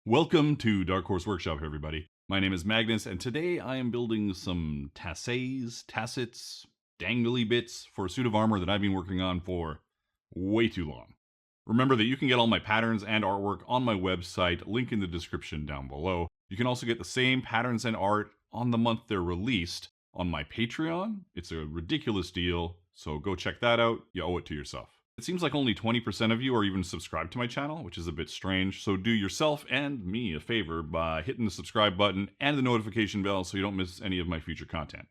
Welcome to Dark Horse Workshop, everybody. My name is Magnus, and today I am building some tassets, dangly bits for a suit of armor that I've been working on for way too long. Remember that you can get all my patterns and artwork on my website, link in the description down below. You can also get the same patterns and art on the month they're released on my Patreon. It's a ridiculous deal, so go check that out. You owe it to yourself. It seems like only 20% of you are even subscribed to my channel, which is a bit strange, so do yourself and me a favor by hitting the subscribe button and the notification bell so you don't miss any of my future content.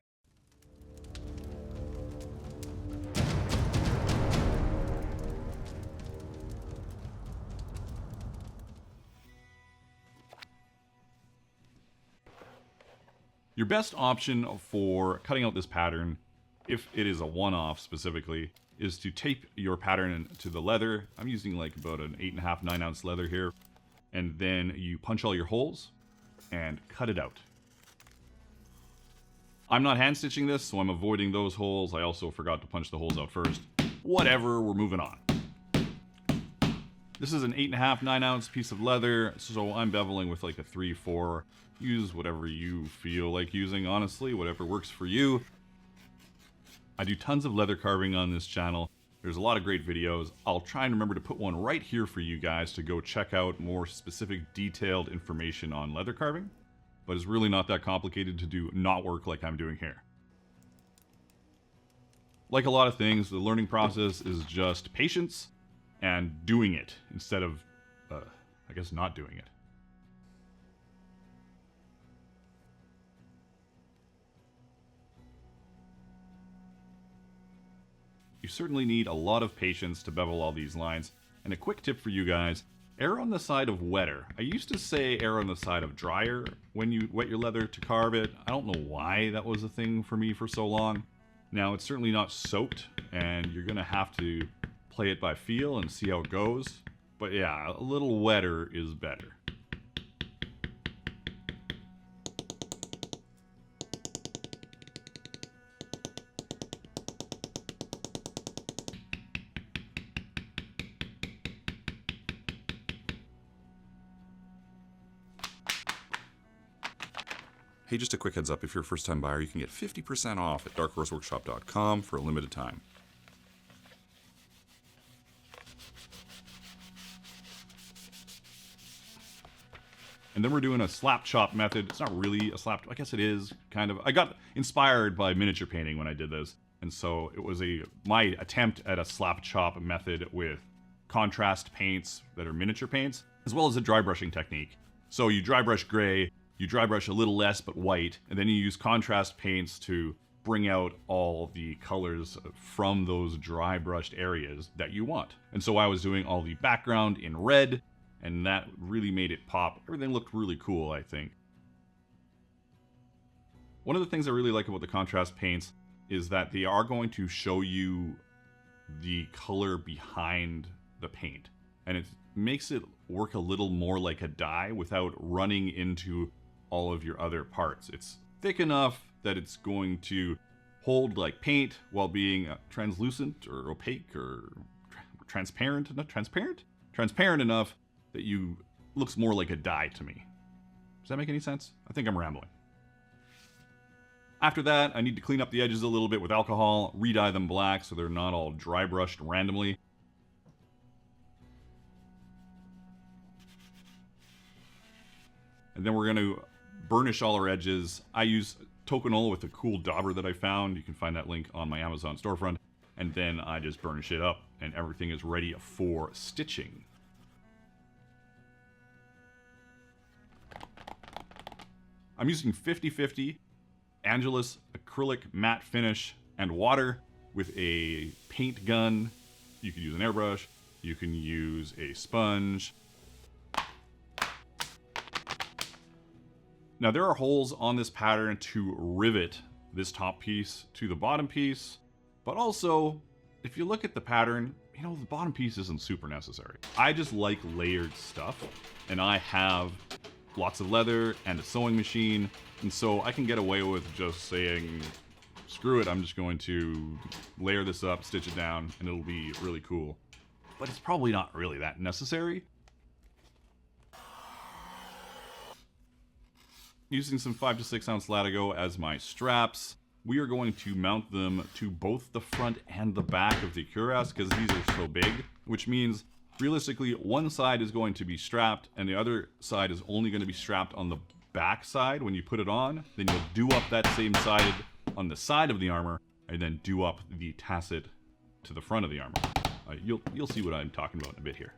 Your best option for cutting out this pattern, if it is a one-off specifically, is to tape your pattern to the leather. I'm using like about an 8.5, 9 ounce leather here. And then you punch all your holes and cut it out. I'm not hand stitching this, so I'm avoiding those holes. I also forgot to punch the holes out first. Whatever, we're moving on. This is an 8.5, 9 ounce piece of leather, so I'm beveling with like a 3/4. Use whatever you feel like using, honestly, whatever works for you. I do tons of leather carving on this channel. There's a lot of great videos. I'll try and remember to put one right here for you guys to go check out more specific, detailed information on leather carving. But it's really not that complicated to do knotwork like I'm doing here. Like a lot of things, the learning process is just patience and doing it instead of, I guess, not doing it. You certainly need a lot of patience to bevel all these lines. And a quick tip for you guys, err on the side of wetter. I used to say err on the side of drier when you wet your leather to carve it. I don't know why that was a thing for me for so long. Now, it's certainly not soaked, and you're gonna have to play it by feel and see how it goes. But yeah, a little wetter is better. Hey, just a quick heads up, if you're a first-time buyer, you can get 50% off at darkhorseworkshop.com for a limited time. And then we're doing a slap chop method. It's not really a slap, I guess it is, kind of. I got inspired by miniature painting when I did this. And so it was my attempt at a slap chop method with contrast paints that are miniature paints, as well as a dry brushing technique. So you dry brush gray, you dry brush a little less but white, and then you use contrast paints to bring out all the colors from those dry brushed areas that you want. And so I was doing all the background in red, and that really made it pop. Everything looked really cool, I think. One of the things I really like about the contrast paints is that they are going to show you the color behind the paint. And it makes it work a little more like a dye without running into all of your other parts. It's thick enough that it's going to hold like paint while being translucent or opaque or transparent. Not transparent? Transparent enough that you looks more like a dye to me. Does that make any sense? I think I'm rambling. After that, I need to clean up the edges a little bit with alcohol, re-dye them black so they're not all dry brushed randomly. And then we're going to burnish all our edges. I use Tokonol with a cool dauber that I found. You can find that link on my Amazon storefront. And then I just burnish it up and everything is ready for stitching. I'm using 50/50 Angelus acrylic matte finish and water with a paint gun. You can use an airbrush. You can use a sponge. Now there are holes on this pattern to rivet this top piece to the bottom piece, but also, if you look at the pattern, you know, the bottom piece isn't super necessary. I just like layered stuff, and I have lots of leather and a sewing machine, and so I can get away with just saying, screw it, I'm just going to layer this up, stitch it down, and it'll be really cool. But it's probably not really that necessary. using some 5 to 6 ounce latigo as my straps. We are going to mount them to both the front and the back of the cuirass because these are so big, which means realistically one side is going to be strapped and the other side is only going to be strapped on the back side when you put it on. Then you'll do up that same side on the side of the armor and then do up the tasset to the front of the armor. You'll see what I'm talking about in a bit here.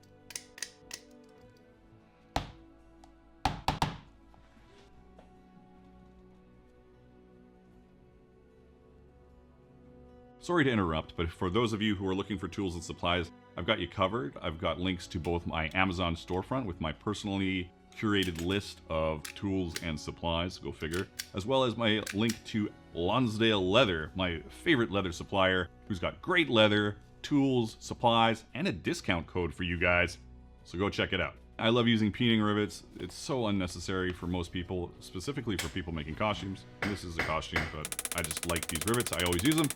Sorry to interrupt, but for those of you who are looking for tools and supplies, I've got you covered. I've got links to both my Amazon storefront with my personally curated list of tools and supplies, go figure, as well as my link to LONSDALE Leather, my favorite leather supplier, who's got great leather, tools, supplies, and a discount code for you guys. So go check it out. I love using peening rivets. It's so unnecessary for most people, specifically for people making costumes. And this is a costume, but I just like these rivets. I always use them.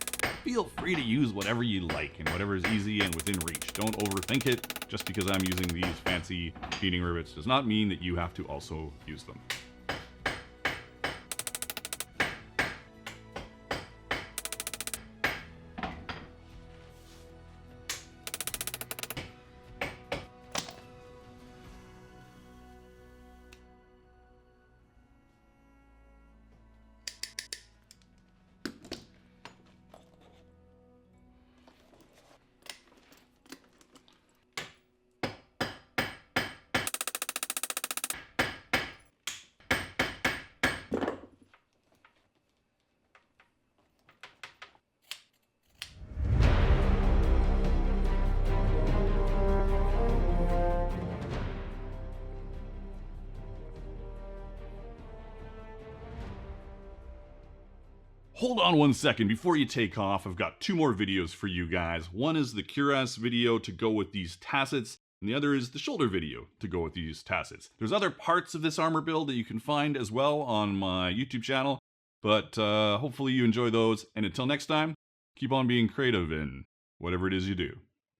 Feel free to use whatever you like and whatever is easy and within reach. Don't overthink it. Just because I'm using these fancy peening rivets does not mean that you have to also use them. Hold on one second before you take off. I've got 2 more videos for you guys. One is the Cuirass video to go with these tassets, and the other is the shoulder video to go with these tassets. There's other parts of this armor build that you can find as well on my YouTube channel, but hopefully you enjoy those. And until next time, keep on being creative in whatever it is you do.